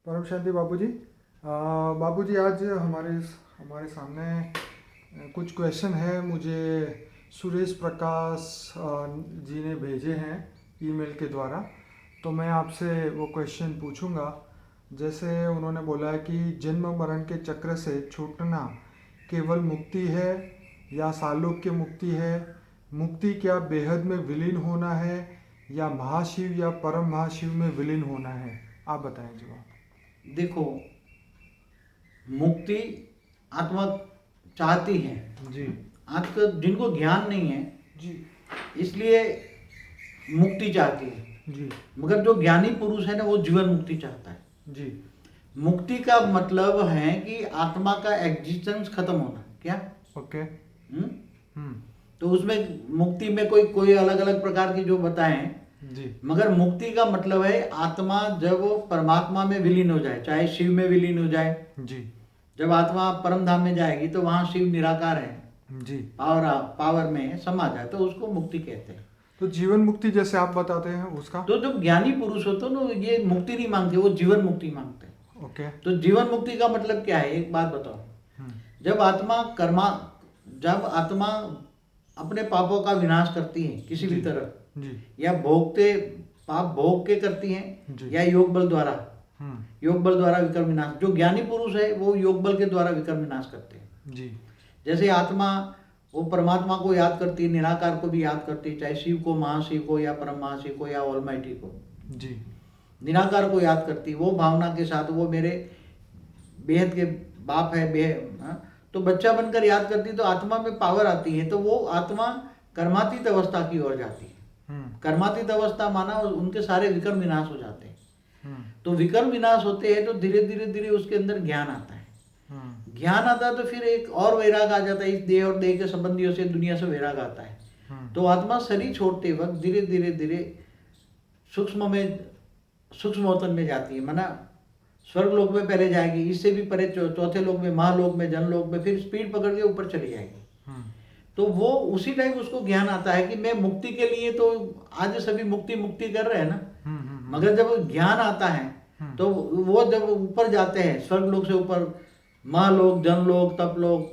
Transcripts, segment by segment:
परम शांति बाबूजी। बाबूजी आज हमारे सामने कुछ क्वेश्चन है। मुझे सुरेश प्रकाश जी ने भेजे हैं ईमेल के द्वारा, तो मैं आपसे वो क्वेश्चन पूछूंगा। जैसे उन्होंने बोला है कि जन्म मरण के चक्र से छूटना केवल मुक्ति है या सालोक्य मुक्ति है? मुक्ति क्या बेहद में विलीन होना है या महाशिव या परम महाशिव में विलीन होना है? आप बताएं जवाब। देखो, मुक्ति आत्मा चाहती है जी आज का जिनको ज्ञान नहीं है जी इसलिए मुक्ति चाहती है। जी मगर जो ज्ञानी पुरुष है ना, वो जीवन मुक्ति चाहता है। जी मुक्ति का मतलब है कि आत्मा का एग्जिस्टेंस खत्म होना। क्या? ओके। हम्म? हम्म। तो उसमें मुक्ति में कोई कोई अलग अलग प्रकार की जो बताएं, जी मगर मुक्ति का मतलब है आत्मा जब वो परमात्मा में विलीन हो जाए, चाहे शिव में विलीन हो जाए। जी जब आत्मा परम धाम में जाएगी तो वहां शिव निराकार है, जी। पावर में समा जाए, तो उसको मुक्ति कहते हैं। तो जीवन मुक्ति जैसे आप बताते हैं उसका? तो जब ज्ञानी पुरुष होते हैं ना, ये मुक्ति नहीं मांगते, वो जीवन मुक्ति मांगते हैं। ओके। तो जीवन मुक्ति का मतलब क्या है, एक बात बताओ। हम्म। जब आत्मा अपने पापों का विनाश करती है किसी भी जी तरह, जी या पाप भोग के करती हैं, जी। या योग बल द्वारा हम्म। विकर्म विनाश। जो ज्ञानी पुरुष है वो योग बल के द्वारा विकर्म विनाश करते हैं। जी जैसे आत्मा वो परमात्मा को याद करती है, निराकार को भी याद करती है, चाहे शिव को, महाशिव को, या परम महाशिव को, या ऑलमाइटी को। जी निराकार को याद करती है, वो भावना के साथ वो मेरे बेहद के बाप है, तो बच्चा बनकर याद करती है, तो आत्मा में पावर आती है, तो वो आत्मा कर्मातीत अवस्था की ओर जाती है। कर्मातीत अवस्था माना उनके सारे विकर्म विनाश हो जाते हैं। तो विकर्म विनाश होते हैं तो धीरे धीरे धीरे उसके अंदर ज्ञान आता है। ज्ञान आता है तो फिर एक और वैराग आ जाता है, इस देह और देह के संबंधियों से, दुनिया से वैराग आता है। तो आत्मा शरीर छोड़ते वक्त धीरे धीरे धीरे सूक्ष्म वतन में जाती है, माना स्वर्ग लोक में पहले जाएगी, इससे भी परे चौथे लोक में, महालोक में, जनलोक में, फिर स्पीड पकड़ के ऊपर चली जाएगी। तो वो उसी टाइम उसको ज्ञान आता है कि मैं मुक्ति के लिए, तो आज सभी मुक्ति मुक्ति कर रहे हैं ना, मगर जब ज्ञान आता है तो वो जब ऊपर जाते हैं, स्वर्ग लोक से ऊपर महालोक, जनलोक, तपलोक,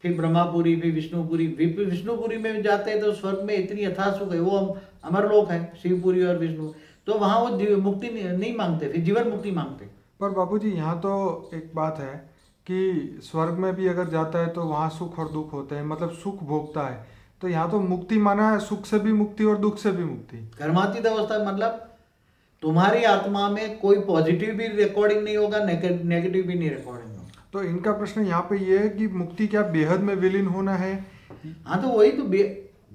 फिर ब्रह्मापुरी, फिर विष्णुपुरी। विष्णुपुरी में जाते हैं तो स्वर्ग में इतनी यथा सुख है, वो अमरलोक है, शिवपुरी और विष्णु। तो वहां वो मुक्ति नहीं मांगते, फिर जीवन मुक्ति मांगते। पर बाबूजी यहाँ तो एक बात है कि स्वर्ग में भी अगर जाता है तो वहाँ सुख और दुख होते हैं, मतलब सुख भोगता है। तो यहाँ तो मुक्ति माना है सुख से भी मुक्ति और दुख से भी मुक्ति। कर्मातीत अवस्था मतलब तुम्हारी आत्मा में कोई पॉजिटिव भी रिकॉर्डिंग नहीं होगा, नेगेटिव भी नहीं रिकॉर्डिंग होगा। तो इनका प्रश्न यहाँ पे ये है कि मुक्ति क्या बेहद में विलीन होना है? हाँ, तो वही तो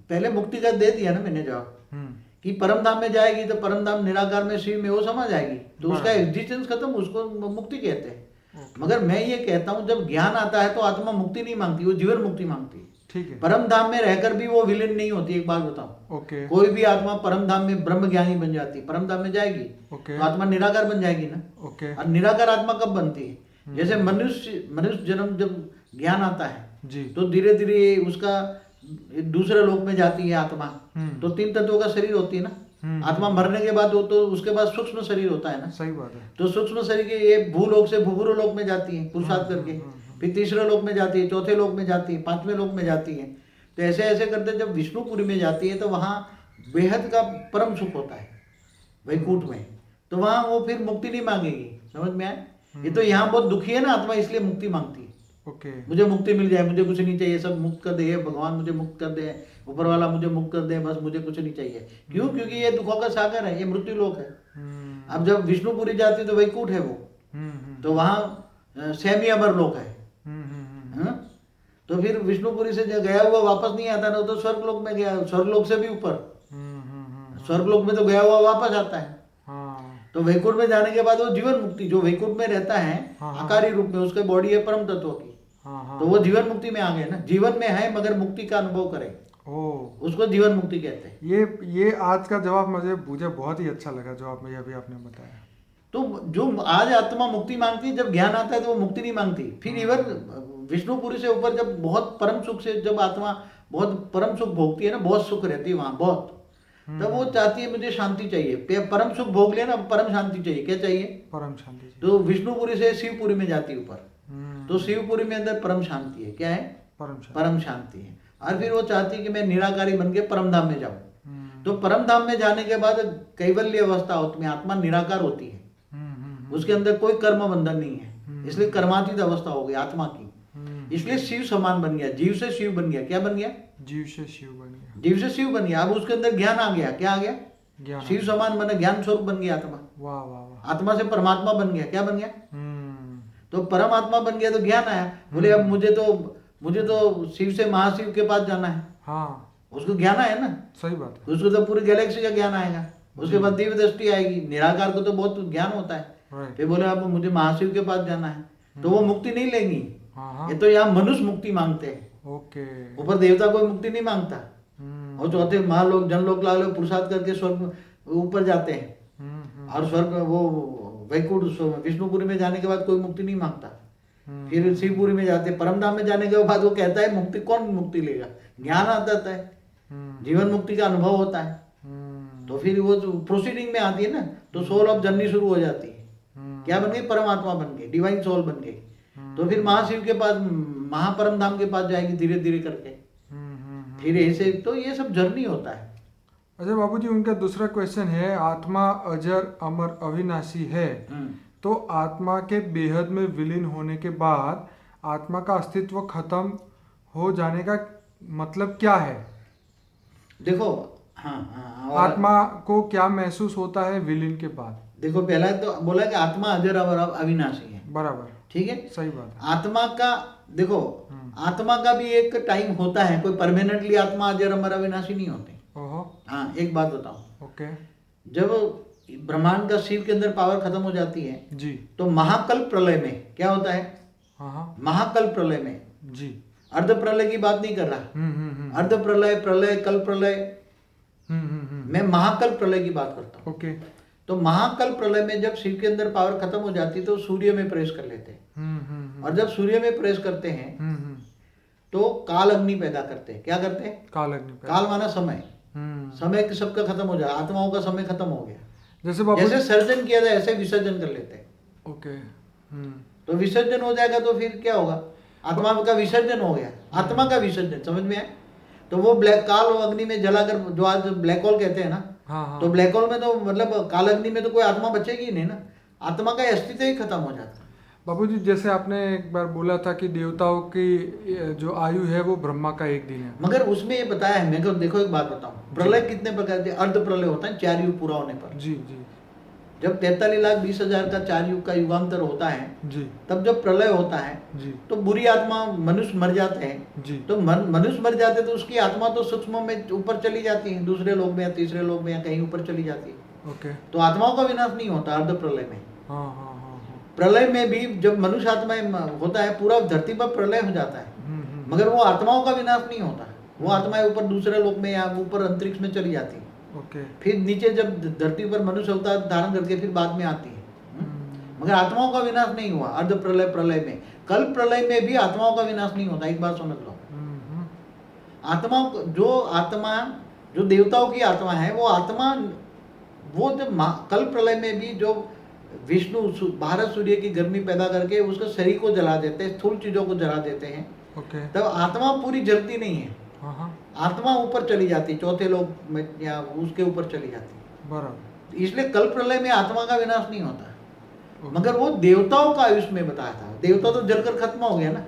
पहले मुक्ति का दे दिया ना मैंने जवाब, कि परम धाम में जाएगी तो परम धाम निराकार में, शिव में वो समा जाएगी, तो उसका एग्जिस्टेंस खत्म, उसको मुक्ति कहते हैं। मगर मैं ये कहता हूँ जब ज्ञान आता है तो आत्मा मुक्ति नहीं मांगती, वो जीवन मुक्ति मांगती है। ठीक है। परम धाम में रहकर भी वो विलीन नहीं होती। एक बात बताओ, ओके। कोई भी आत्मा परम धाम में ब्रह्म ज्ञानी बन जाती है, परम धाम में जाएगी तो आत्मा निराकार बन जाएगी ना। ओके। और निराकार आत्मा कब बनती है? जैसे मनुष्य जन्म जब ज्ञान आता है जी, तो धीरे धीरे उसका दूसरे लोक में जाती है आत्मा। तो 3 तत्वों का शरीर होती है ना। आत्मा मरने के बाद तो उसके बाद सूक्ष्म शरीर होता है ना। सही बात है। तो सूक्ष्म शरीर के ये भूलोक से भूभुर लोक में जाती है पुरुषार्थ करके, फिर तीसरे लोक में जाती है, चौथे लोक में जाती है, 5वें लोक में जाती है। तो ऐसे ऐसे करते जब विष्णुपुरी में जाती है तो वहाँ बेहद का परम सुख होता है वैकुंठ में। तो वहाँ वो फिर मुक्ति नहीं मांगेगी। समझ में आए? ये तो यहाँ बहुत दुखी है ना आत्मा, इसलिए मुक्ति मांगती है। ओके। मुझे मुक्ति मिल जाए, मुझे कुछ नहीं चाहिए, सब मुक्त कर दे, हे भगवान मुझे मुक्त कर दे, ऊपर वाला मुझे मुक्त कर दे, बस मुझे कुछ नहीं चाहिए। क्यों? क्योंकि ये दुखों का सागर है, ये मृत्यु लोक है। अब जब विष्णुपुरी जाती है तो वैकुंठ है वो, तो वहाँ सेमी अमर लोक है। तो फिर विष्णुपुरी से जो गया हुआ वापस नहीं आता ना, तो स्वर्गलोक में गया, स्वर्गलोक से भी ऊपर, स्वर्गलोक में तो गया हुआ वापस आता है। तो वैकुंठ में जाने के बाद वो जीवन मुक्ति, जो वैकुंठ में रहता है आकारी रूप में, उसके बॉडी है परम तत्व की, तो वो जीवन मुक्ति में आ गए ना। जीवन में है मगर मुक्ति का अनुभव करे, उसको जीवन मुक्ति कहते हैं। ये आज का जवाब मुझे बहुत ही अच्छा लगा, जो आपने अभी आपने बताया। तो जो आज आत्मा मुक्ति मांगती है, जब ज्ञान आता है तो वो मुक्ति नहीं मांगती। फिर इवन विष्णुपुरी से ऊपर जब बहुत परम सुख से, जब आत्मा बहुत परम सुख भोगती है ना, बहुत सुख रहती है वहाँ बहुत, तब वो चाहती है मुझे शांति चाहिए, परम सुख भोग लिया ना, परम शांति चाहिए। क्या चाहिए? परम शांति चाहिए। तो विष्णुपुरी से शिवपुरी में जाती है ऊपर, हम्म, तो शिवपुरी में अंदर परम शांति है। क्या है? परम शांति। परम शांति है। और फिर वो चाहती है कि मैं निराकारी बन के परम धाम में जाऊं। तो परम धाम में जाने के बाद कैवल्य अवस्था होती है, आत्मा निराकार होती है, उसके अंदर कोई कर्म बंधन नहीं है, इसलिए कर्मातीत अवस्था हो गई आत्मा की। इसलिए शिव समान बन गया, जीव से शिव बन गया। क्या बन गया? जीव से शिव बन गया। जीव से शिव बन गया। अब उसके अंदर ज्ञान आ गया। क्या आ गया? ज्ञान। शिव समान बना, ज्ञान स्वरूप बन गया आत्मा। वाह वाह वाह। आत्मा से परमात्मा बन गया। क्या बन गया? तो परमात्मा बन गया तो ज्ञान आया। बोले अब मुझे तो शिव से महाशिव के पास जाना है। हाँ, उसको ज्ञान आया ना, सही बात है। उसको तो पूरी गैलेक्सी का ज्ञान आएगा। उसके बाद दिव्य दृष्टि आएगी। निराकार को तो बहुत ज्ञान होता है। राइट। फिर बोले अब मुझे महाशिव के पास जाना है, तो वो मुक्ति नहीं लेंगी। हाँ हाँ। ये तो यहाँ मनुष्य मुक्ति मांगते हैं, ओके। ऊपर देवता कोई मुक्ति नहीं मांगता। और चौथे महालोक जनलोक लाल पुरुषार्थ करके स्वर्ग ऊपर जाते हैं। और स्वर्ग वो वैकुंठ विष्णुपुरी में जाने के बाद कोई मुक्ति नहीं मांगता। फिर शिवपुरी में जाते, परम धाम में जाने के बाद वो कहता है मुक्ति, कौन मुक्ति लेगा? ज्ञान आता है, जीवन मुक्ति का अनुभव होता है। तो फिर वो प्रोसीडिंग में आती है ना, तो सोल ऑफ जर्नी शुरू हो जाती है। क्या बन गई? परमात्मा बन गई, डिवाइन सोल बन गई। तो फिर महाशिव के पास, महापरम धाम के पास जाएगी धीरे धीरे करके। फिर ऐसे तो ये सब जर्नी होता है। अच्छा बाबूजी, उनका दूसरा क्वेश्चन है, आत्मा अजर अमर अविनाशी है, तो आत्मा के बेहद में विलीन होने के बाद आत्मा का अस्तित्व खत्म हो जाने का मतलब क्या है? देखो, हाँ, और आत्मा को क्या महसूस होता है विलीन के बाद? देखो, पहला तो बोला कि आत्मा अजर अमर अविनाशी है। बराबर, ठीक है, सही बात है। आत्मा का देखो, आत्मा का भी एक टाइम होता है, कोई परमानेंटली आत्मा अजर अमर अविनाशी नहीं होते। ओहो। हाँ, एक बात बताऊं, ओके जब ब्रह्मांड का शिव के अंदर पावर खत्म हो जाती है, जी। तो महाकल्प प्रलय में क्या होता है? हाँ हाँ महाकल्प प्रलय में, जी। अर्ध प्रलय की बात नहीं कर रहा, अर्ध प्रलय, प्रलय, कल्प प्रलय, मैं महाकल्प प्रलय की बात करता हूँ। ओके। तो महाकल्प प्रलय में जब शिव के अंदर पावर खत्म हो जाती है तो सूर्य में प्रवेश कर लेते हैं। और जब सूर्य में प्रवेश करते हैं तो काल अग्नि पैदा करते हैं। क्या करते हैं? काल अग्नि पैदा। काल माना समय, समय सबका खत्म हो जाए, आत्माओं का समय खत्म हो गया। जैसे सर्जन किया जाए ऐसे विसर्जन कर लेते हैं। ओके। तो विसर्जन हो जाएगा तो फिर क्या होगा? आत्मा का विसर्जन हो गया, आत्मा का विसर्जन, समझ में आया? तो वो ब्लैक काल और अग्नि में जलाकर, जो आज ब्लैक होल कहते हैं ना, हाँ। तो ब्लैक होल में तो मतलब काल अग्नि में तो कोई आत्मा बचेगी नहीं ना, आत्मा का अस्तित्व ही खत्म हो जाता है। बाबूजी, जैसे आपने एक बार बोला था कि देवताओं की जो आयु है वो ब्रह्मा का एक दिन है, मगर उसमें ये बताया है, मैं को देखो एक बात बताऊं, प्रलय कितने प्रकार के? अर्ध प्रलय होता है 4 युग पूरा होने पर। जी जी जब 43,20,000 का 4 युग का युगांतर होता है, जी तब जब प्रलय होता है जी तो बुरी आत्मा मनुष्य मर जाते हैं। जी। तो मनुष्य मर जाते तो उसकी आत्मा तो सूक्ष्म में ऊपर चली जाती है, दूसरे लोग में या तीसरे लोग में या कहीं ऊपर चली जाती है। ओके। तो आत्माओं का विनाश नहीं होता अर्ध प्रलय में। हाँ हाँ हाँ हाँ। प्रलय में भी जब मनुष्य आत्माएं होता है, पूरा धरती पर प्रलय हो जाता है, मगर वो आत्माओं का विनाश नहीं होता। वो आत्माएं ऊपर दूसरे लोक में या ऊपर अंतरिक्ष में चली जाती है। ओके। फिर नीचे जब धरती पर मनुष्य अवतार धारण करके फिर बाद में आती है। मगर आत्माओं का विनाश नहीं हुआ अर्ध प्रलय, प्रलय में। कल प्रलय में भी आत्माओं का विनाश नहीं होता। एक बात समझ लो, आत्माओं जो देवताओं की आत्मा है, वो आत्मा, वो जब कल प्रलय में भी जो विष्णु भारत सूर्य की गर्मी पैदा करके उसके शरीर को जला देते हैं, स्थूल चीजों को जला देते हैं, ओके। तब आत्मा पूरी जलती नहीं है। हाँ। आत्मा ऊपर चली जाती है, चौथे लोक में या उसके ऊपर चली जाती है। बराबर। इसलिए कल प्रलय में आत्मा का विनाश नहीं होता। मगर वो देवताओं का आयुष में बताया था, देवता तो जलकर खत्म हो गया ना।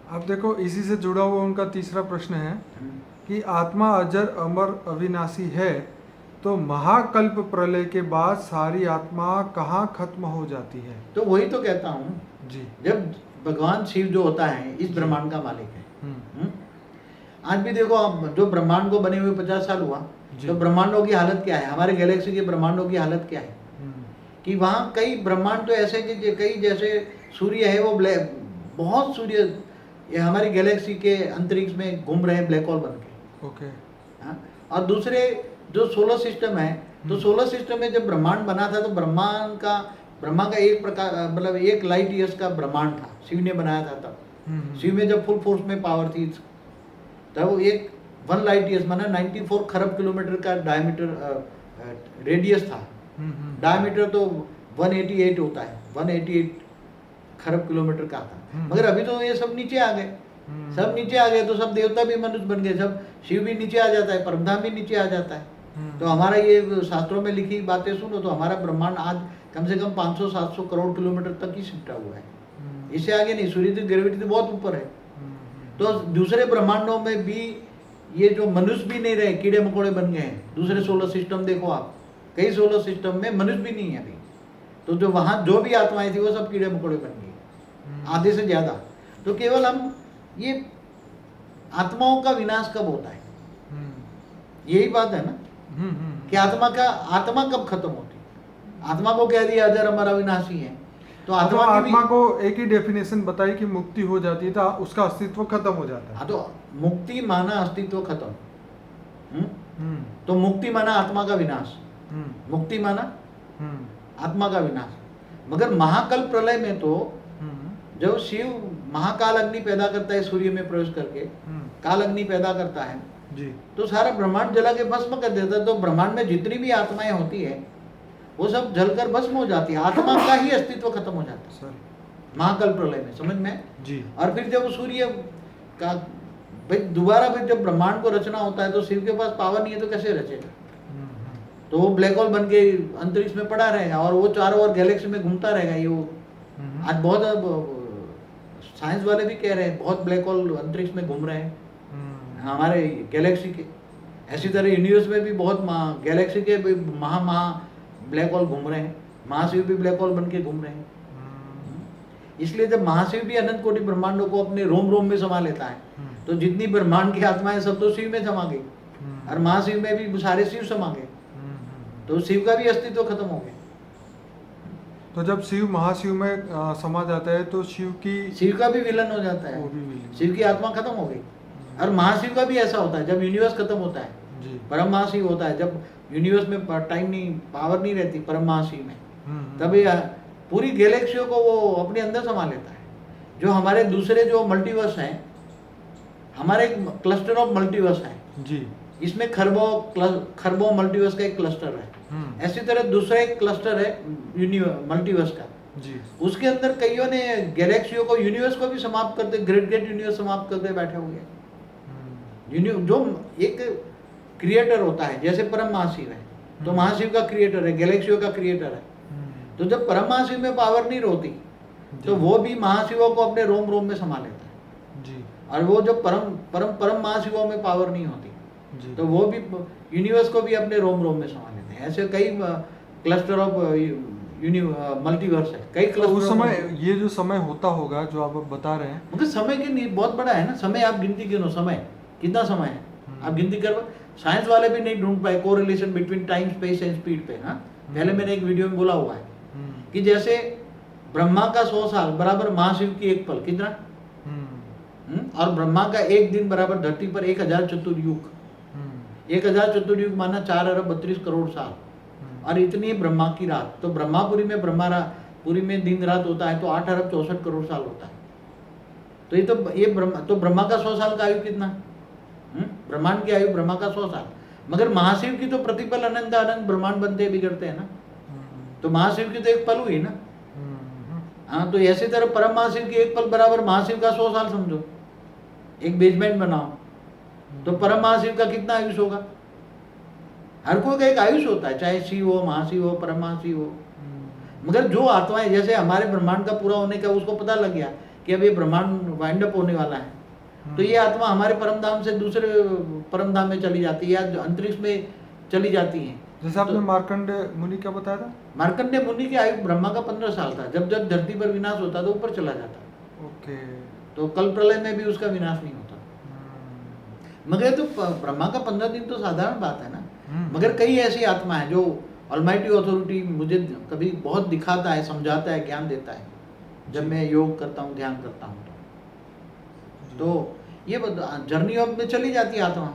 अब देखो, इसी से जुड़ा हुआ उनका तीसरा प्रश्न है कि आत्मा अजर अमर अविनाशी है, तो महाकल्प प्रलय के बाद सारी आत्मा कहाँ खत्म हो जाती है? तो वही तो कहता हूँ जी। जब भगवान शिव जो होता है इस ब्रह्मांड का मालिक है। आज भी देखो, आप जो ब्रह्मांड को बने हुए 50 साल हुआ, तो ब्रह्मांडों की हालत क्या है, हमारे गैलेक्सी के ब्रह्मांडों की हालत क्या है? कि वहाँ कई ब्रह्मांड तो ऐसे कि कई, जैसे सूर्य है वो बहुत सूर्य ये हमारी गैलेक्सी के अंतरिक्ष में घूम रहे हैं ब्लैक होल बन के। ओके। और दूसरे जो सोलर सिस्टम है, तो सोलर सिस्टम में जब ब्रह्मांड बना था तो ब्रह्मा का एक प्रकार, मतलब 1 लाइट ईयर्स का ब्रह्मांड था, शिव ने बनाया था तब। शिव में जब फुल फोर्स में पावर थी, तब एक 1 लाइट ईयर्स माना 94 खरब किलोमीटर का डायमीटर रेडियस था। डायमीटर तो 188 होता है, 188 खरब किलोमीटर का था। मगर अभी तो ये सब नीचे आ गए, सब नीचे आ गए, तो सब देवता भी मनुष्य बन गए, सब शिव भी नीचे आ जाता है, परमधाम भी नीचे आ जाता है। तो हमारा ये शास्त्रों में लिखी बातें सुनो तो हमारा ब्रह्मांड आज कम से कम 500-700 करोड़ किलोमीटर तक ही सिमटा हुआ है, इससे आगे नहीं। सूर्य की ग्रेविटी तो बहुत ऊपर है। तो दूसरे ब्रह्मांडों में भी ये जो मनुष्य भी नहीं रहे, कीड़े मकोड़े बन गए हैं। दूसरे सोलर सिस्टम देखो आप, कई सोलर सिस्टम में मनुष्य भी नहीं है अभी। तो जो वहाँ जो भी आत्माएं थी वो सब कीड़े मकोड़े बन गए, आधे से ज्यादा। तो केवल हम ये आत्माओं का विनाश कब होता है, यही बात है ना, कि आत्मा कब खत्म होती है। आत्मा को कह दिया अजर अमर अविनाशी है, तो आत्मा को एक ही डेफिनेशन बताई कि मुक्ति हो जाती है तो उसका अस्तित्व खत्म हो जाता है। हाँ, तो मुक्ति माना अस्तित्व खत्म, तो मुक्ति माना आत्मा का विनाश, मुक्ति माना आत्मा का विनाश। मगर महाकल प्रलय में तो जब शिव महाकाल अग्नि पैदा करता है, सूर्य में प्रवेश करके काल अग्नि पैदा करता है जी, तो सारा ब्रह्मांड जला के भस्म कर देता है। तो ब्रह्मांड में जितनी भी आत्माएं होती है वो सब जलकर भस्म हो जाती है, आत्मा का ही अस्तित्व खत्म हो जाता है सर महाकाल प्रलय में, समझ में जी। और फिर जब सूर्य का भाई दोबारा फिर जब ब्रह्मांड को रचना होता है तो शिव के पास पावर नहीं है तो कैसे रचेगा। तो वो ब्लैक होल बन के अंतरिक्ष में पड़ा रहेगा और वो चारों ओर गैलेक्सी में घूमता रहेगा। ये वो आज बहुत साइंस वाले भी कह रहे हैं बहुत ब्लैक होल अंतरिक्ष में घूम रहे हैं हमारे गैलेक्सी के। ऐसी तरह यूनिवर्स में भी बहुत गैलेक्सी के महा ब्लैक होल घूम रहे हैं, महाशिव भी ब्लैक होल बन के घूम रहे हैं। इसलिए जब महाशिव भी अनंत कोटि ब्रह्मांडों को अपने रोम रोम में समा लेता है तो जितनी ब्रह्मांड की आत्माएं सब तो शिव में समा गई और महाशिव में भी सारे शिव समा गए, तो शिव का भी अस्तित्व खत्म हो गया। तो जब शिव महाशिव में समा जाता है तो शिव का भी विलन हो जाता है, शिव की आत्मा खत्म हो गई। और महाशिव का भी ऐसा होता है जब यूनिवर्स खत्म होता है जी। परम महाशिव होता है जब यूनिवर्स में टाइम नहीं पावर नहीं रहती परम महाशिव में, तभी पूरी गैलेक्सियों को वो अपने अंदर समा लेता है। जो हमारे दूसरे जो मल्टीवर्स हैं, हमारे एक क्लस्टर ऑफ मल्टीवर्स है जी, इसमें खरबों मल्टीवर्स का एक क्लस्टर है। ऐसी तरह दूसरा एक क्लस्टर है मल्टीवर्स का जी। उसके अंदर कईयों ने गैलेक्सियों को यूनिवर्स को भी समाप्त करते, ग्रेट यूनिवर्स समाप्त करके बैठे हुए हैं। जो एक क्रिएटर होता है जैसे परम महाशिव है तो महाशिव का क्रिएटर है, गैलेक्सियों का क्रिएटर है। तो जब परम महाशिव में पावर नहीं होती तो वो भी महाशिवों को अपने रोम रोम में समा लेता है जी। और वो जब परम महाशिवों में पावर नहीं होती जी। तो वो भी यूनिवर्स को भी अपने रोम रोम में समा लेते हैं। ऐसे कई क्लस्टर ऑफ मल्टीवर्स है, कई क्लस्टर। उस समय ये जो समय होता होगा जो आप बता रहे हैं, मगर समय की नहीं बहुत बड़ा है ना, समय आप गिनती गिनो, समय कितना समय है आप गिनती कर। साइंस वाले भी नहीं ढूंढ पाए correlation between time space and speed पे। हाँ, पहले मैंने एक वीडियो में बोला हुआ है कि जैसे ब्रह्मा का 100 साल बराबर महाशिव की एक पल, कितना और ब्रह्मा का एक दिन बराबर धरती पर 1000 चतुर्युग। 1000 चतुर्युग माना 4 अरब 32 करोड़ साल और इतनी ब्रह्मा की रात। तो ब्रह्मापुरी में ब्रह्मापुरी में दिन रात होता है तो 8 अरब 64 करोड़ साल होता है। तो ये ब्रह्मा का 100 साल का आयु कितना, ब्रह्मांड की आयु ब्रह्मा का 100 साल। मगर महाशिव की तो प्रतिपल अनंत अनंत ब्रह्मांड बनते बिगड़ते हैं ना, तो महाशिव की तो एक पल हुई ना। हाँ, तो ऐसी तरह परम महाशिव की एक पल बराबर महाशिव का 100 साल समझो। एक बेसमेंट बनाओ तो परम महाशिव का कितना आयुष होगा। हर कोई का एक आयुष होता है, चाहे शिव हो, महाशिव हो, परम महाशिव हो। मगर जो आत्माएं जैसे हमारे ब्रह्मांड का पूरा होने का उसको पता लग गया कि अब ये ब्रह्मांड वाइंड अप होने वाला है, तो ये आत्मा हमारे परम धाम से दूसरे परम धाम में चली जाती है या अंतरिक्ष में चली जाती है। जैसे आपने मार्कंडे मुनि का बताया था, मार्कंडे मुनि की आयु ब्रह्मा का 15 साल था। जब जब धरती पर विनाश होता तो ऊपर चला जाता। ओके। तो कल प्रलय में भी उसका विनाश नहीं होता। मगर तो ब्रह्मा का 15 दिन तो साधारण बात है ना। मगर कई ऐसी आत्मा है जो ऑलमाइटी अथॉरिटी मुझे कभी बहुत दिखाता है, समझाता है, ज्ञान देता है जब मैं योग करता हूँ, ध्यान करता हूँ। तो ये जर्नी ऑफ में चली जाती है आत्मा,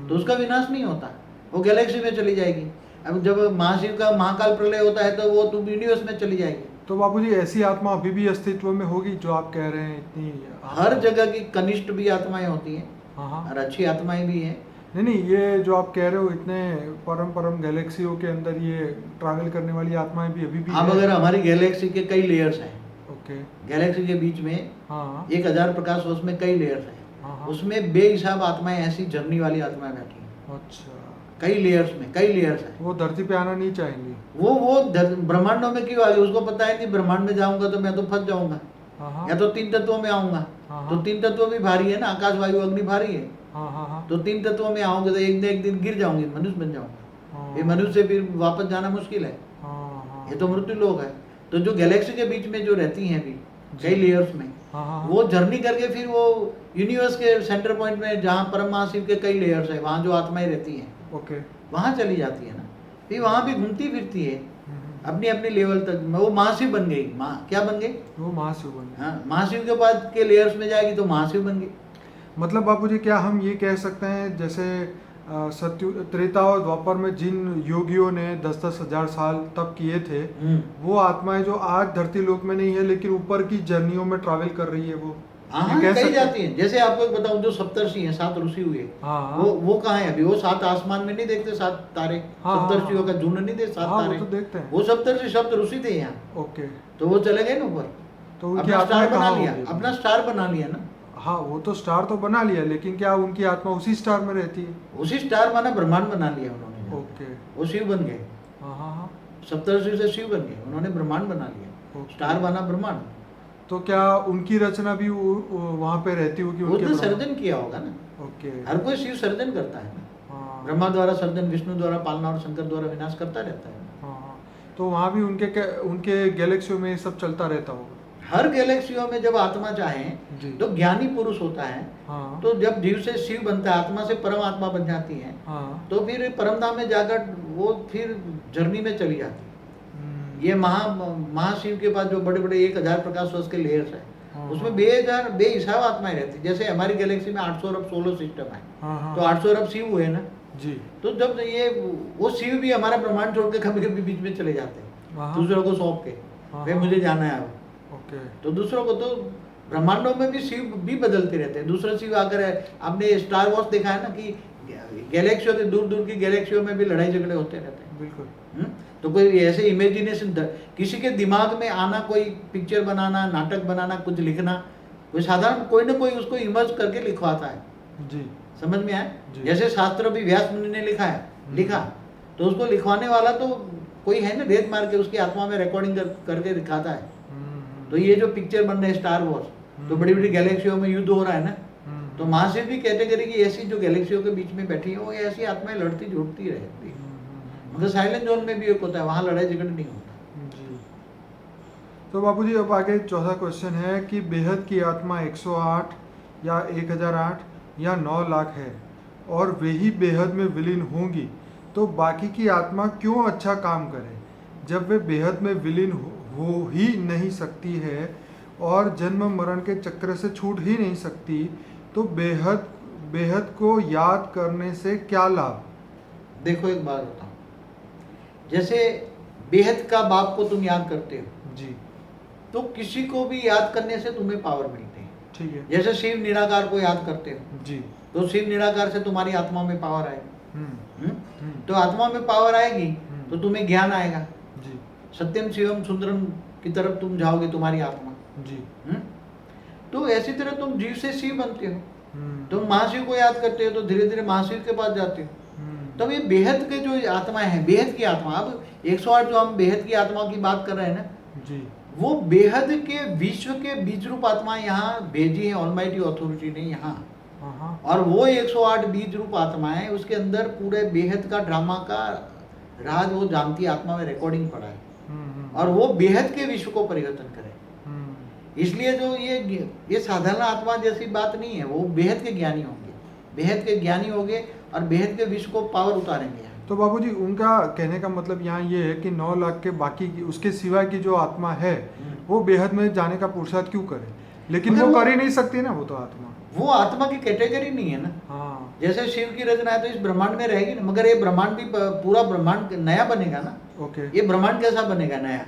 तो उसका विनाश नहीं होता, वो गैलेक्सी में चली जाएगी। अब जब महाशिव का महाकाल प्रलय होता है तो वो तुम यूनिवर्स में चली जाएगी। तो बाबूजी ऐसी आत्मा अभी भी अस्तित्व में होगी जो आप कह रहे हैं? इतनी हर जगह की कनिष्ठ भी आत्माएं होती हैं हाँ। और अच्छी आत्माएं भी हैं। नहीं नहीं, ये जो आप कह रहे हो इतने परम परम गैलेक्सियों के अंदर ये ट्रैवल करने वाली आत्माएं भी अभी भी अब है? अगर हमारी गैलेक्सी के कई लेयर्स हैं, ओके। गैलेक्सी के बीच में हाँ 1000 प्रकाश वर्ष में कई लेयर्स हैं, हाँ। उसमें बेहिसाब आत्माएं, ऐसी जर्नी वाली आत्माएं बैठी हैं अच्छा, कई लेयर्स में, कई लेयर्स हैं। वो धरती पे आना नहीं चाहेंगी? वो ब्रह्मांडों में क्यों आ गई, उसको पता है कि ब्रह्मांड में जाऊंगा तो मैं तो फंस जाऊंगा, हाँ या तो 3 तत्वों में आऊंगा। हाँ। तो 3 तत्व भी भारी है ना, आकाश वायु अग्नि भारी है। हाँ हाँ। तो 3 तत्वों में आओगे तो एक दिन गिर जाऊंगी, मनुष्य बन जाऊंगा। ये मनुष्य से फिर वापस जाना मुश्किल है, ये तो मृत्यु लोक है। तो जो गैलेक्सी के बीच में जो रहती हैं अभी कई लेयर्स में, वो जर्नी करके फिर वो यूनिवर्स के सेंटर पॉइंट में, जहाँ परम महाशिव के कई लेयर्स है, वहाँ जो आत्माएं रहती हैं, ओके, वहाँ चली जाती है ना, फिर वहाँ भी घूमती फिरती है अपनी अपनी लेवल तक। वो महाशिव बन गई, क्या बन गई, वो महाशिव बन गई। हाँ, महाशिव के बाद के लेयर्स में जाएगी तो महाशिव बन गई। मतलब बापूजी, क्या हम ये कह सकते हैं जैसे सत्य त्रेता और द्वापर में जिन योगियों ने 10-10 हजार साल तप किए थे, वो आत्माएं जो आज धरती लोक में नहीं है लेकिन ऊपर की जर्नियों में ट्रैवल कर रही है, वो हाँ, कही जाती है। जैसे आपको एक बताऊं, जो सप्तर्षि हैं, 7 ऋषि हुए, वो कहाँ है अभी? वो 7 आसमान में नहीं देखते 7 तारे? सप्तर्षियों का झुंड नहीं देखते 7 तारे? वो तो देखते हैं। वो सप्तर्षि सप्त ऋषि थे यहाँ। ओके, तो वो चले गए ना ऊपर, तो अपना स्टार बना लिया, अपना स्टार बना लिया ना। हाँ, वो तो स्टार तो बना लिया, लेकिन क्या उनकी आत्मा उसी स्टार में रहती है? उसी स्टार माना ब्रह्मांड बना लिया उन्होंने। ओके, वो शिव बन गए। हाँ। सप्तर्षि से शिव बन गए, उन्होंने ब्रह्मांड बना लिया, स्टार बना ब्रह्मांड। तो क्या उनकी रचना भी वहाँ पे रहती होगी? वो तो सर्जन किया होगा ना। ओके, हर कोई शिव सर्जन करता है ना। ब्रह्मा द्वारा सर्जन, विष्णु द्वारा पालना और शंकर द्वारा विनाश करता रहता है। हाँ, तो वहाँ भी उनके गैलेक्सियों में सब चलता रहता होगा। हर गैलेक्सियों में जब आत्मा चाहे तो ज्ञानी पुरुष होता है। हाँ। तो जब जीव से शिव बनता है, आत्मा से परम आत्मा बन जाती है। हाँ। तो फिर परम धाम में जाकर वो फिर जर्नी में चली जाती है। ये महाशिव के पास जो बड़े बड़े 1000 प्रकाश वर्ष के लेयर्स है, उसमें बेहिसाब आत्माएं रहती। जैसे हमारी गैलेक्सी में 800 अरब सोलर सिस्टम है, तो 800 अरब शिव हुए ना जी। तो जब ये वो शिव भी हमारा ब्रह्मांड छोड़ के कभी कभी बीच में चले जाते हैं, दूसरों को सौंप के, भाई मुझे जाना है अब। तो दूसरों को, तो ब्रह्मांडों में भी शिव भी बदलते रहते हैं। दूसरे शिव आकर, आपने स्टार वॉर्स देखा है ना कि गैलेक्सियों के दूर दूर की गैलेक्सियों में भी लड़ाई झगड़े होते रहते हैं। बिल्कुल। तो कोई ऐसे इमेजिनेशन, किसी के दिमाग में आना, कोई पिक्चर बनाना, नाटक बनाना, कुछ लिखना, कोई साधारण कोई ना कोई उसको इमर्ज करके लिखवाता है जी। समझ में आया? जैसे शास्त्र भी व्यास मुनि ने लिखा है, लिखा तो उसको लिखवाने वाला तो कोई है ना, रेत मार के उसकी आत्मा में रिकॉर्डिंग करके दिखाता है। तो ये जो पिक्चर बन रहे हैं स्टार वॉर्स, तो बड़ी बड़ी गैलेक्सियों में युद्ध हो रहा है ना, तो महाशिव भी कैटेगरी की ऐसी जो गैलेक्सियों के बीच में बैठी है, वो ऐसी आत्माएं लड़ती जुड़ती रहती है। मगर साइलेंट जोन में भी एक होता है, वहाँ लड़ाई झगड़ नहीं होता जी। तो बापूजी, अब आगे चौथा क्वेश्चन है कि बेहद की आत्मा 108 या 1008 या 9 लाख है और वे ही बेहद में विलीन होंगी, तो बाकी की आत्मा क्यों अच्छा काम करे जब वे बेहद में विलीन हो ही नहीं सकती है और जन्म मरण के चक्र से छूट ही नहीं सकती, तो बेहद को याद करने से क्या लाभ? देखो, एक बात बताऊं, जैसे बेहद का बाप को तुम याद करते हो जी, तो किसी को भी याद करने से तुम्हें पावर मिलती है। ठीक है। जैसे शिव निराकार को याद करते हो जी, तो शिव निराकार से तुम्हारी आत्मा में पावर आएगी। तो आत्मा में पावर आएगी तो तुम्हें ज्ञान आएगा जी। सत्यम शिवम सुंदरम की तरफ तुम जाओगे, तुम्हारी आत्मा जी। तो ऐसी तरह तुम जीव से शिव बनते हो। तुम महाशिव को याद करते हो तो धीरे धीरे महाशिव के पास जाते हो। तब ये बेहद के जो आत्माएं हैं, बेहद की आत्मा, अब 108 जो हम बेहद की आत्मा की बात कर रहे हैं ना जी, वो बेहद के विश्व के बीज रूप आत्माएं यहाँ भेजी है ऑलमाइटी अथॉरिटी ने यहाँ। और वो 108 बीज रूप आत्माएं, उसके अंदर पूरे बेहद का ड्रामा का राज वो जानती आत्मा में रिकॉर्डिंग पड़ा है, और वो बेहद के विश्व को परिवर्तन करे। इसलिए जो ये साधारण आत्मा जैसी बात नहीं है, वो बेहद के ज्ञानी होंगे, बेहद के ज्ञानी होंगे और बेहद के विश्व को पावर उतारेंगे। तो बाबूजी, उनका कहने का मतलब यहाँ ये है कि 9 लाख के बाकी की, उसके सिवा की जो आत्मा है वो बेहद में जाने का पुरुषार्थ क्यों करे? लेकिन वो कर ही नहीं सकती ना, वो तो आत्मा, वो आत्मा की कैटेगरी नहीं है ना। हाँ। जैसे शिव की रचना है तो इस ब्रह्मांड में रहेगी ना, मगर ये ब्रह्मांड भी पूरा ब्रह्मांड नया बनेगा ना। ओके। ये ब्रह्मांड कैसा बनेगा? नया।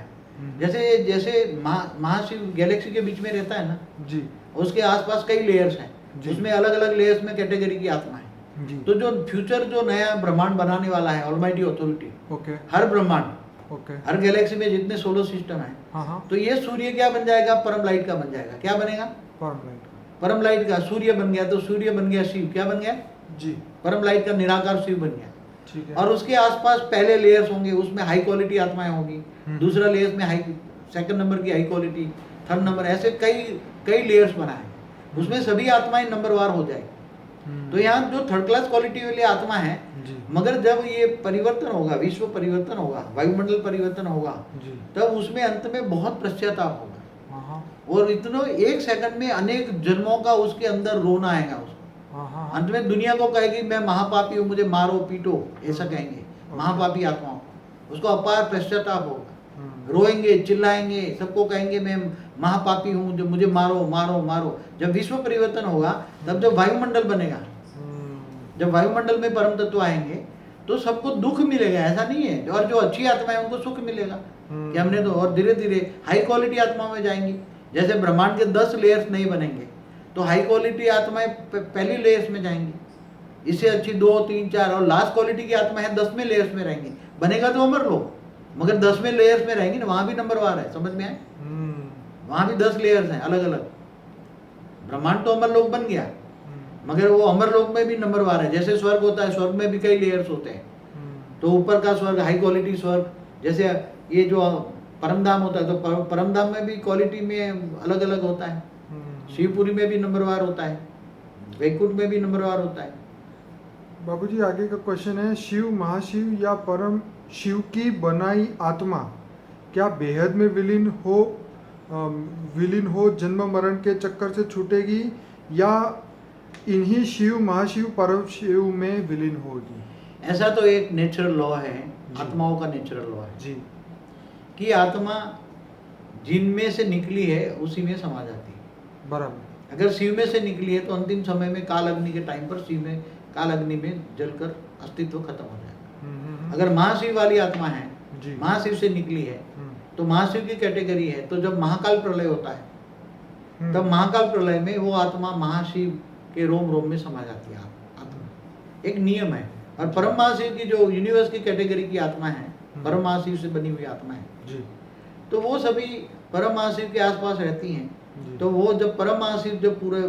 जैसे महाशिव गैलेक्सी के बीच में रहता है ना जी, उसके आसपास कई लेयर्स हैं, उसमें अलग अलग लेयर्स में कैटेगरी की आत्मा है। जी। तो जो फ्यूचर जो नया ब्रह्मांड बनाने वाला है ऑलमाइटी अथॉरिटी, ओके हर ब्रह्मांड, ओके। हर गैलेक्सी में जितने सोलर सिस्टम है, हाँ हाँ। तो ये सूर्य क्या बन जाएगा? परम लाइट का बन जाएगा। क्या बनेगा? परम लाइट। परम लाइट का। सूर्य बन गया तो सूर्य बन गया शिव। क्या बन गया? जी परम लाइट का निराकार शिव बन गया। ठीक है। और उसके आसपास पहले लेयर्स होंगे, उसमें हाई क्वालिटी आत्माएं होंगी, दूसरा लेयर्स में हाई, सेकंड नंबर की हाई क्वालिटी, थर्ड नंबर, ऐसे कई कई लेयर्स बनाए, उसमें सभी आत्माएं नंबरवार हो जाएगी। तो यहाँ जो थर्ड क्लास क्वालिटी वाली आत्मा है, जी मगर जब ये परिवर्तन होगा, विश्व परिवर्तन होगा, वायुमंडल परिवर्तन होगा, जी। तब उसमें अंत में बहुत पश्चाताप होगा। हाँ हाँ और इतना एक सेकंड में अनेक जन्मों का उसके अंदर रोना आएगा उसको। हाँ हाँ। अंत में दुनिया को कहेगी मैं महापापी हूँ, मुझे मारो पीटो, ऐसा कहेंगे महापापी आत्माओं को। उसको अपार पश्चाताप होगा, रोएंगे, चिल्लाएंगे, सबको कहेंगे मैं महापापी हूँ, जो मुझे मारो मारो मारो। जब विश्व परिवर्तन होगा, तब जब वायुमंडल बनेगा, जब वायुमंडल में परम तत्व आएंगे, तो सबको दुख मिलेगा, ऐसा नहीं है। और जो अच्छी आत्मा है उनको सुख मिलेगा कि हमने तो, और धीरे धीरे हाई क्वालिटी आत्माओं में जाएंगी। जैसे ब्रह्मांड के 10 लेयर्स नहीं बनेंगे, तो हाई क्वालिटी आत्माएं पहली लेयर्स में जाएंगी, इससे अच्छी 2, 3, 4, और लास्ट क्वालिटी की आत्मा है 10वें लेयर्स में रहेंगी। बनेगा तो अमर लोग, मगर 10वें लेयर्स में रहेंगी ना, वहां भी नंबरवार है, समझ में आए? वहां भी 10 लेयर्स हैं अलग अलग। ब्रह्मांड तो अमर लोग बन गया, मगर वो अमर लोक में भी नंबरवार है। जैसे स्वर्ग होता है, स्वर्ग में भी कई लेयर्स होते हैं। तो ऊपर का स्वर्ग हाई क्वालिटी स्वर्ग, जैसे ये जो परमधाम होता है, तो परमधाम में भी क्वालिटी में अलग अलग होता है। शिवपुरी में भी नंबरवार होता है, वैकुंठ में भी नंबरवार होता है। बाबूजी आगे का क्वेश्चन है, शिव, महाशिव या परम शिव की बनाई आत्मा क्या बेहद में विलीन हो जन्म मरण के चक्कर से छूटेगी, या इन्हीं शिव, महाशिव, परम शिव में विलीन होगी? ऐसा तो एक नेचुरल लॉ है, आत्माओं का नेचुरल लॉ है जी, कि आत्मा जिनमें से निकली है उसी में समा जाती है। बराबर। अगर शिव में से निकली है तो अंतिम समय में काल अग्नि के टाइम पर शिव में, काल अग्नि में जलकर अस्तित्व खत्म हो जाएगा। अगर महाशिव वाली आत्मा है, जी। महाशिव से निकली है, तो महाशिव की कैटेगरी है, तो जब महाकाल प्रलय होता है, तब महाकाल प्रलय में वो आत्मा महाशिव के रोम रोम में समा जाती है आत्मा। एक नियम है। और परम महाशिव की जो यूनिवर्स की कैटेगरी की आत्मा है, परम महाशिव से बनी हुई आत्मा है जी, तो वो सभी परम महाशिव के आसपास रहती हैं। जी। तो वो जब परम महाशिव जब पूरे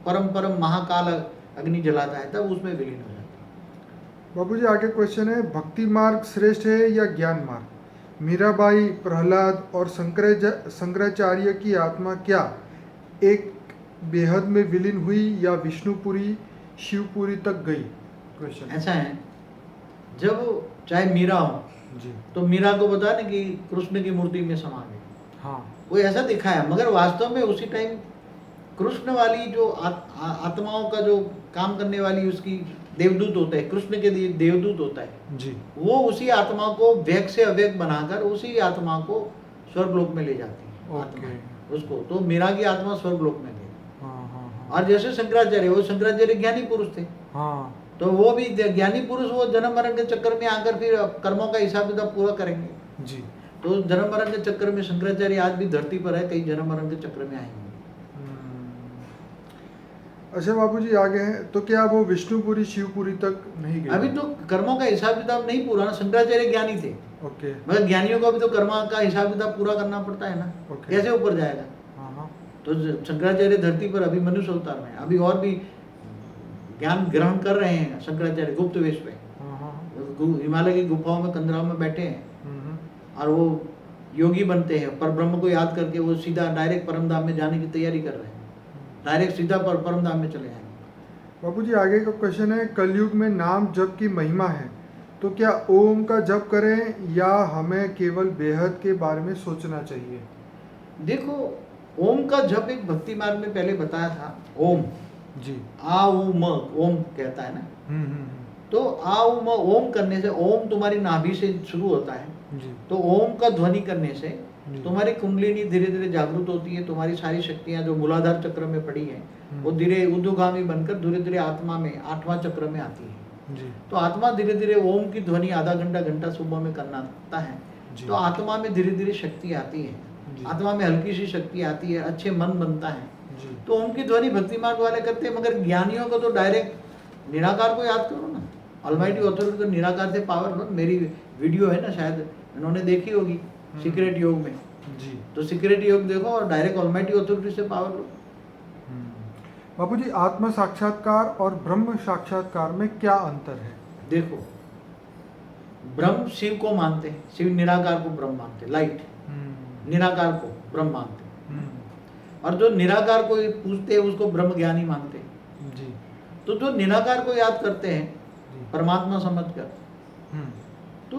परम महाकाल अग्नि जलाता है, तब उसमें विलीन हो जाता है। बाबूजी आगे क्वेश्चन है, भक्ति मार्ग श्रेष्ठ है या ज्ञान मार्ग? मीराबाई, प्रहलाद और शंकराचार्य की आत्मा क्या एक बेहद में विलीन हुई या विष्णुपुरी, शिवपुरी तक गई? क्वेश्चन ऐसा है, जब चाहे मीरा हो, जी, तो मीरा को बता ना कि कृष्ण की मूर्ति में समा गई, हाँ, वो ऐसा दिखाया, मगर वास्तव में उसी टाइम कृष्ण वाली जो आत्माओं का जो काम करने वाली उसकी देवदूत होता है, कृष्ण के देवदूत होता है जी, वो उसी आत्मा को व्यक से अव्यक्त बनाकर उसी आत्मा को स्वर्गलोक में ले जाती है। आत्मा उसको, तो मीरा की आत्मा स्वर्गलोक में गई। हाँ हाँ हाँ, और जैसे शंकराचार्य, वो शंकराचार्य ज्ञानी पुरुष थे, हाँ, तो वो भी ज्ञानी पुरुष, वो जन्म मरण के चक्कर में आकर फिर कर्मों का हिसाब किताब पूरा करेंगे। जी। तो जन्म मरण के चक्कर में शंकराचार्य आज भी धरती पर है, कई जन्म मरण के चक्कर में आएंगे। अच्छा बाबूजी आगे है, तो क्या वो विष्णुपुरी, शिवपुरी तक नहीं गए? अभी तो कर्मों का हिसाब किताब नहीं पूरा ना, शंकराचार्य ज्ञानी थे, ओके, मगर ज्ञानियों को भी तो कर्म का हिसाब किताब पूरा करना पड़ता है ना, ओके। कैसे ऊपर जाएगा? हाँ हाँ, तो शंकराचार्य धरती पर अभी मनुष्य अवतार में, अभी और भी ज्ञान ग्रहण कर रहे हैं शंकराचार्य गुप्त वेश पे, हाँ हाँ, हिमालय की गुफाओं में, कंदराओं में बैठे हैं, हम्म, और वो योगी बनते हैं, पर ब्रह्म को याद करके वो सीधा डायरेक्ट परमधाम में जाने की तैयारी कर रहे हैं, डायरेक्ट सीधा परमधाम में चले जाएंगे। बाबूजी आगे का क्वेश्चन है, कलयुग में नाम जप की महिमा है, तो क्या ओम का जप करें या हमें केवल बेहद के बारे में सोचना चाहिए? देखो, ओम का जप एक भक्ति मार्ग में पहले बताया था, ओम जी, आ उ म, ओम कहता है ना, हम्म, तो आ उ म, ओम करने से, ओम तुम्हारी नाभि से शुरू होता है, जी, तो ओम का ध्वनि करने से जी। तुम्हारी कुंडलिनी धीरे धीरे जागृत होती है, तुम्हारी सारी शक्तियां जो मूलाधार चक्र में पड़ी है वो धीरे ऊर्ध्वगामी बनकर धीरे धीरे आत्मा में 8वां चक्र में आती है। जी, तो आत्मा धीरे धीरे ओम की ध्वनि आधा घंटा सुबह में करना होता है, जी। तो आत्मा में धीरे धीरे शक्ति आती है, जी। आत्मा में हल्की सी शक्ति आती है, अच्छे मन बनता है। जी, तो ओम की ध्वनि भक्ति मार्ग वाले करते हैं, मगर ज्ञानियों को तो डायरेक्ट निराकार को याद करो ना, ऑलमाइटी ऑथोरिटी को निराकार से पावर लो। मेरी वीडियो है ना, शायद उन्होंने देखी होगी, सीक्रेट योग में। जी। तो सीक्रेट योग देखो और डायरेक्ट ऑलमाइटी ऑथोरिटी से पावर लो। बाबूजी, आत्म साक्षात्कार और ब्रह्म साक्षात्कार में क्या अंतर है? देखो, ब्रह्म शिव को मानते हैं, शिव निराकार को ब्रह्म मानते हैं, लाइट निराकार को ब्रह्म मानते हैं। और जो निराकार को पूछते हैं उसको ब्रह्म ज्ञानी मानते हैं। जी। तो जो निराकार को याद करते हैं जी। परमात्मा समझकर, तो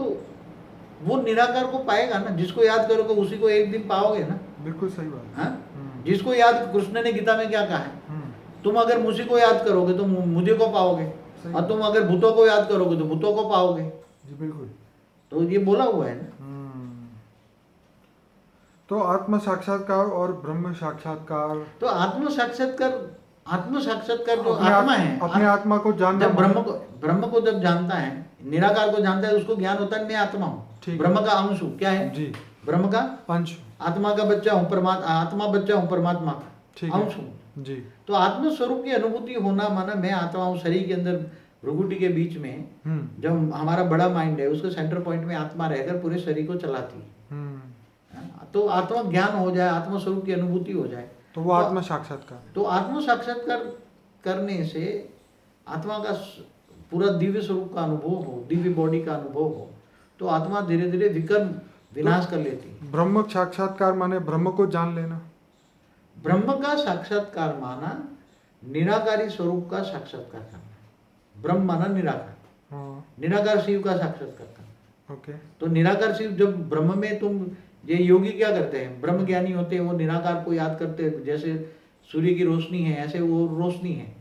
वो निराकार को पाएगा ना। जिसको याद करोगे उसी को एक दिन पाओगे ना। बिल्कुल सही बात। हाँ, जिसको याद, कृष्ण ने गीता में क्या कहा है, तुम अगर मुझे को याद करोगे तो मुझे को पाओगे, और तुम अगर भूतों को याद करोगे तो भूतों को पाओगे। जी बिल्कुल। तो ये बोला हुआ है ना। तो आत्म साक्षात्कार और ब्रह्म साक्षात्कार, तो आत्म साक्षात्कार जो आत्मा है, अपने आत्मा को जानना। जब ब्रह्म को जब जानता है, निराकार को जानता है, उसको ज्ञान होता है मैं आत्मा हूँ, ब्रह्म का अंश हूँ। क्या है? जी, ब्रह्म का अंश, आत्मा का बच्चा हूँ, आत्मा बच्चा हूँ, परमात्मा का अंश हूँ। जी। तो आत्म स्वरूप की अनुभूति होना माना मैं आत्मा हूँ। शरीर के अंदर भ्रुकुटी के बीच में जब हमारा बड़ा माइंड है, उसके सेंटर पॉइंट में आत्मा रहकर पूरे शरीर को चलाती है। तो आत्मा ज्ञान हो जाए, आत्म स्वरूप की अनुभूति हो जाए, तो वो आत्म साक्षात्कार। तो आत्म साक्षात्कार करने से आत्मा का पूरा दिव्य स्वरूप का अनुभव हो, दिव्य बॉडी का अनुभव हो, तो आत्मा धीरे धीरे विकर्म विनाश कर लेती है। ब्रह्म साक्षात्कार माने ब्रह्म को जान लेना। ब्रह्म का साक्षात्कार माना निराकारी स्वरूप का साक्षात्कार करना। ब्रह्म माना निराकार, निराकार शिव का साक्षात्कार करना। ओके। तो निराकार शिव, जब ब्रह्म में तुम, ये योगी क्या करते हैं, ब्रह्म ज्ञानी होते हैं, वो निराकार को याद करते हैं। जैसे सूर्य की रोशनी है, ऐसे वो रोशनी है,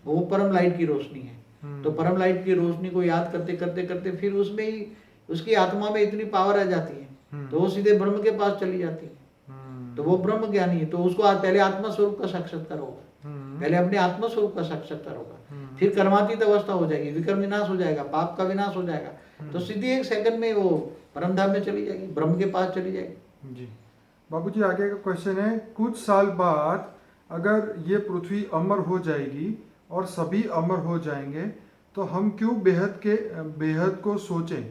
वो परम लाइट की रोशनी है। तो परम लाइट की रोशनी को याद करते करते करते फिर उसमें ही उसकी आत्मा में इतनी पावर आ जाती है, तो वो सीधे ब्रह्म के पास चली जाती है। तो वो ब्रह्म ज्ञानी है। तो उसको पहले आत्मा स्वरूप का साक्षात्कार होगा, पहले अपने आत्मा स्वरूप का साक्षात्कार होगा, फिर कर्मातीत अवस्था हो जाएगी, विकर्म विनाश हो जाएगा, पाप का विनाश हो जाएगा, तो सीधे एक सेकंड में वो परम धाम में चली जाएगी, ब्रह्म के पास चली जाएगी। जी। बाबूजी, आगे का क्वेश्चन है, कुछ साल बाद अगर ये पृथ्वी अमर हो जाएगी और सभी अमर हो जाएंगे, तो हम क्यों बेहद को सोचें?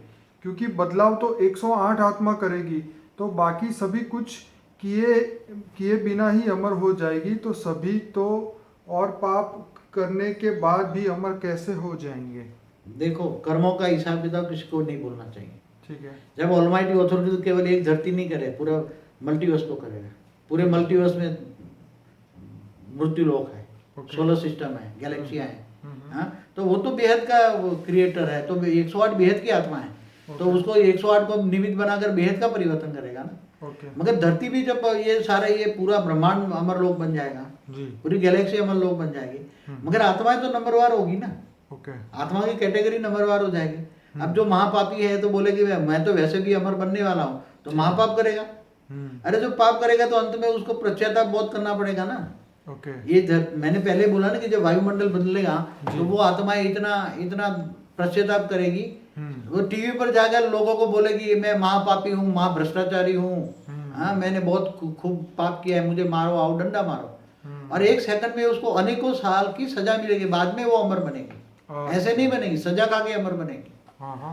क्योंकि बदलाव तो 108 आत्मा करेगी, तो बाकी सभी कुछ किए बिना ही अमर हो जाएगी, तो सभी तो और पाप करने के बाद भी अमर कैसे हो जाएंगे? देखो, कर्मों का हिसाब किताब किसी को नहीं बोलना चाहिए। ठीक है। जब ऑलमाइटी ऑथोरिटी तो केवल एक धरती नहीं करे, पूरा मल्टीवर्स को करेगा। पूरे मल्टीवर्स में मृत्यु लोक है, सोलर सिस्टम है, गैलेक्सियां हैं। हाँ, तो वो तो बेहद का क्रिएटर है, तो 108 बेहद की आत्मा है, तो उसको 108 को निमित्त बनाकर बेहद का परिवर्तन करेगा ना। मगर धरती भी जब ये सारा ये पूरा ब्रह्मांड अमर लोक बन जाएगा, पूरी गैलेक्सी अमर लोक बन जाएगी, मगर आत्माएं तो नंबरवार होगी ना। आत्मा की कैटेगरी नंबरवार हो जाएगी। अब जो महापापी है तो बोलेगी मैं तो वैसे भी अमर बनने वाला हूँ, तो महापाप करेगा। अरे जो पाप करेगा तो अंत में उसको पश्चाताप बहुत करना पड़ेगा ना। ये मैंने पहले बोला ना कि जब वायुमंडल बदलेगा तो वो आत्माएं इतना पश्चाताप करेगी, वो टीवी पर जाकर लोगों को बोलेगी मैं महापापी हूँ, महाभ्रष्टाचारी हूँ, हाँ मैंने बहुत खूब पाप किया है, मुझे मारो, आओ डंडा मारो। और एक सेकंड में उसको अनेकों साल की सजा मिलेगी, बाद में वो अमर बनेगी। ऐसे नहीं बनेगी, सजा खा के अमर बनेगी।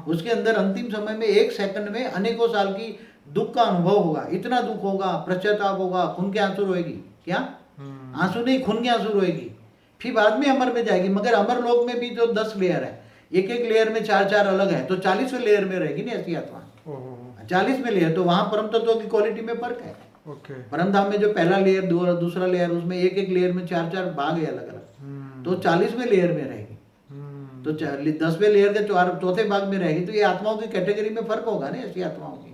उसके अंदर अंतिम समय में एक सेकंड में अनेकों साल की दुख का अनुभव होगा, इतना दुख होगा, पश्चाताप होगा, खून के आंसू रोएगी। क्या आंसू नहीं, खून के आंसू रोएगी, फिर बाद में अमर में जाएगी। मगर अमर लोक में भी जो 10 लेयर है, एक एक लेयर में 4-4 अलग है, तो 40वें लेयर में रहेगी ना ऐसी आत्मा। 40 में लेयर, तो वहां परम तत्वों की क्वालिटी में फर्क है। परम धाम में जो पहला लेयर, दूसरा लेयर, उसमें एक एक लेयर में 4-4 भाग है अलग अलग, तो 40वें लेयर में रहेगी। तो 10वें लेयर के चौथे भाग में रहेगी। तो ये आत्माओं की कैटेगरी में फर्क होगा ना ऐसी आत्माओं की।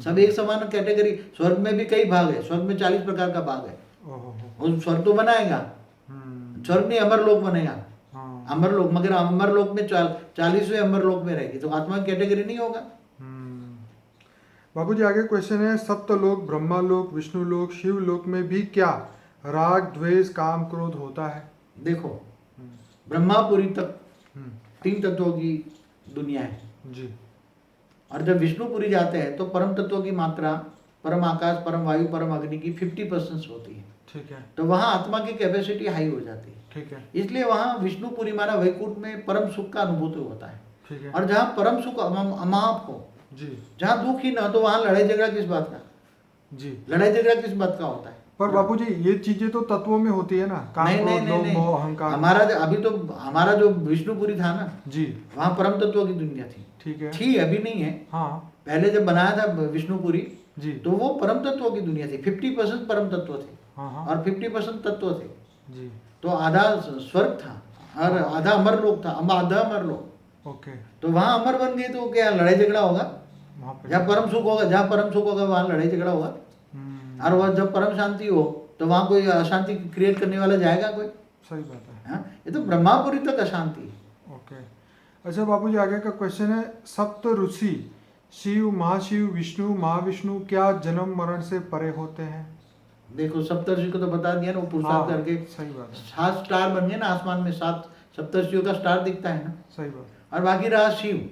सब एक समान कैटेगरी। स्वर्ग में भी कई भाग है, स्वर्ग में 40 प्रकार का भाग है। और स्वर्ग तो बनाएगा, स्वर्ग नहीं अमर लोक बनेगा, अमर लोक। मगर अमर लोक में 40वें अमर लोक में रहेगी, तो आत्मा की कैटेगरी नहीं होगा। बाबूजी, आगे क्वेश्चन है, सप्तलोक, ब्रह्मालोक, विष्णुलोक, शिवलोक में भी क्या राग, द्वेष, काम, क्रोध होता है? देखो, ब्रह्मापुरी तक 3 तत्वों की दुनिया है जी। और जब विष्णुपुरी जाते हैं तो परम तत्वों की मात्रा, परम आकाश, परम वायु, परम अग्नि की 50% होती है। ठीक है। तो वहाँ आत्मा की कैपेसिटी हाई हो जाती है। ठीक है। इसलिए वहाँ विष्णुपुरी माना वैकुंठ में परम सुख का अनुभूति होता है। ठीक है। और जहाँ परम सुख अमाप हो, जी जहाँ दुख ही ना हो, तो वहाँ लड़ाई झगड़ा किस बात का? जी। लड़ाई झगड़ा किस बात का होता है? पर बापूजी ये चीजें तो तत्वों में होती है ना, काम, नहीं नहीं क्रोध, नहीं लोभ, नहीं, मोह, अहंकार। हमारा अभी तो हमारा जो विष्णुपुरी था ना, जी वहाँ परम तत्व की दुनिया थी। ठीक है। थी, अभी नहीं है। हाँ पहले जब बनाया था विष्णुपुरी, जी। तो वो परम तत्वों की दुनिया थी। 50% परम तत्व थे हाँ हाँ और 50% तत्व थे। जी। तो आधा स्वर्ग था और आधा अमर लोक था, आधा अमर लोक। ओके। तो वहाँ अमर बन गए तो क्या लड़ाई झगड़ा होगा? वहाँ पे जहाँ परम सुख होगा, जहाँ परम सुख होगा वहाँ लड़ाई झगड़ा होगा। और वह जब परम शांति हो तो वहाँ कोई अशांति क्रिएट करने वाला जाएगा कोई? सही बात है। हाँ, ये तो ब्रह्मापुरी तक अशांति है। ओके। अच्छा बापूजी, आगे का क्वेश्चन है, सप्त ऋषि शिव, महाशिव, विष्णु, महाविष्णु क्या जन्म मरण से परे होते हैं? देखो सप्तर्षि को तो बता दिया ना, वो पुरुषार्थ हाँ, करके सही बात है। 7 स्टार बन गए ना आसमान में, 7 सप्तर्षियों का स्टार दिखता है ना। सही बात। और बाकी रहा शिव।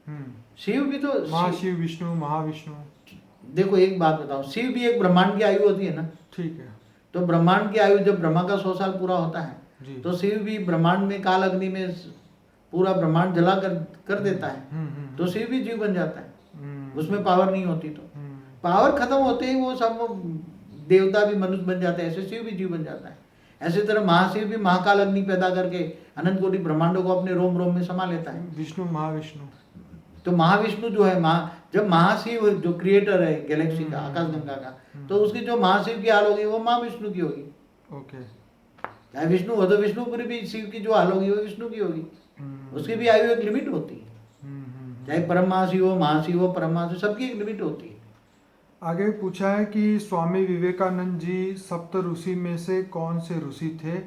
हम्म। शिव भी तो महाशिव, विष्णु, महाविष्णु। देखो एक बात बताओ, शिव भी एक ब्रह्मांड की आयु होती है ना। ठीक है। तो ब्रह्मांड की आयु जब ब्रह्मा का 100 साल पूरा होता है, जी। तो शिव भी ब्रह्मांड में काल अग्नि में पूरा ब्रह्मांड जला कर देता है। तो शिव भी जीव बन जाता है, उसमें पावर नहीं होती। तो पावर खत्म होते ही वो सब देवता भी मनुष्य बन जाते हैं, ऐसे शिव भी जीव बन जाता है। ऐसे तरह महाशिव भी महाकाल अग्नि पैदा करके अनंत कोटि ब्रह्मांडों को अपने रोम रोम में समा लेता है। विष्णु, महाविष्णु। तो महाविष्णु जो है, जब महाशिव जो क्रिएटर है गैलेक्सी का, आकाश गंगा का, तो उसकी जो महाशिव की हाल होगी वो महाविष्णु की होगी। ओके। चाहे विष्णु हो तो विष्णुपुरी भी शिव की जो हाल होगी वो विष्णु की होगी। उसकी भी आयु एक लिमिट होती है। चाहे परम महाशिव हो, परम महाशिव, सबकी एक लिमिट होती है। आगे पूछा है कि स्वामी विवेकानंद जी सप्त ऋषि में से कौन से ऋषि थे,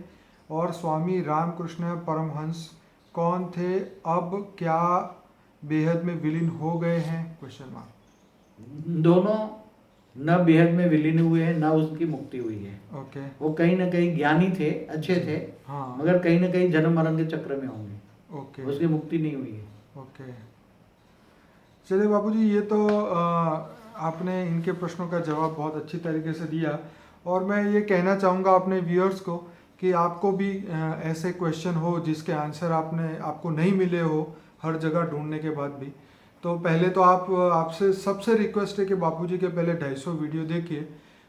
और स्वामी रामकृष्ण परमहंस कौन थे, अब क्या बेहद में विलीन हो गए हैं? Question mark. दोनों न बेहद में विलीन हुए हैं, न उसकी मुक्ति हुई है। ओके। वो कहीं ना कहीं ज्ञानी थे, अच्छे थे, हाँ। मगर कहीं ना कहीं जन्म मरण के चक्र में होंगे। ओके। उसकी मुक्ति नहीं हुई है। ओके। चलिए बापूजी, ये तो आपने इनके प्रश्नों का जवाब बहुत अच्छी तरीके से दिया, और मैं ये कहना चाहूँगा अपने व्यूअर्स को कि आपको भी ऐसे क्वेश्चन हो जिसके आंसर आपको नहीं मिले हो हर जगह ढूंढने के बाद भी, तो पहले तो आपसे सबसे रिक्वेस्ट है कि बापूजी के पहले 250 वीडियो देखिए,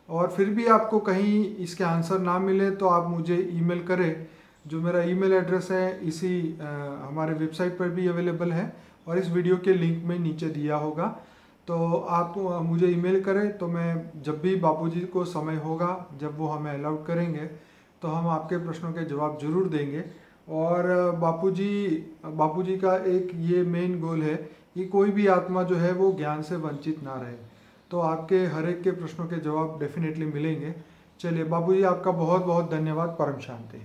और फिर भी आपको कहीं इसके आंसर ना मिले तो आप मुझे ईमेल करें। जो मेरा ईमेल एड्रेस है इसी हमारे वेबसाइट पर भी अवेलेबल है, और इस वीडियो के लिंक में नीचे दिया होगा। तो आप मुझे ईमेल करें, तो मैं जब भी बापूजी को समय होगा, जब वो हमें अलाउड करेंगे, तो हम आपके प्रश्नों के जवाब जरूर देंगे। और बापूजी का एक ये मेन गोल है कि कोई भी आत्मा जो है वो ज्ञान से वंचित ना रहे, तो आपके हर एक के प्रश्नों के जवाब डेफिनेटली मिलेंगे। चलिए बापूजी, आपका बहुत बहुत धन्यवाद। परम शांति।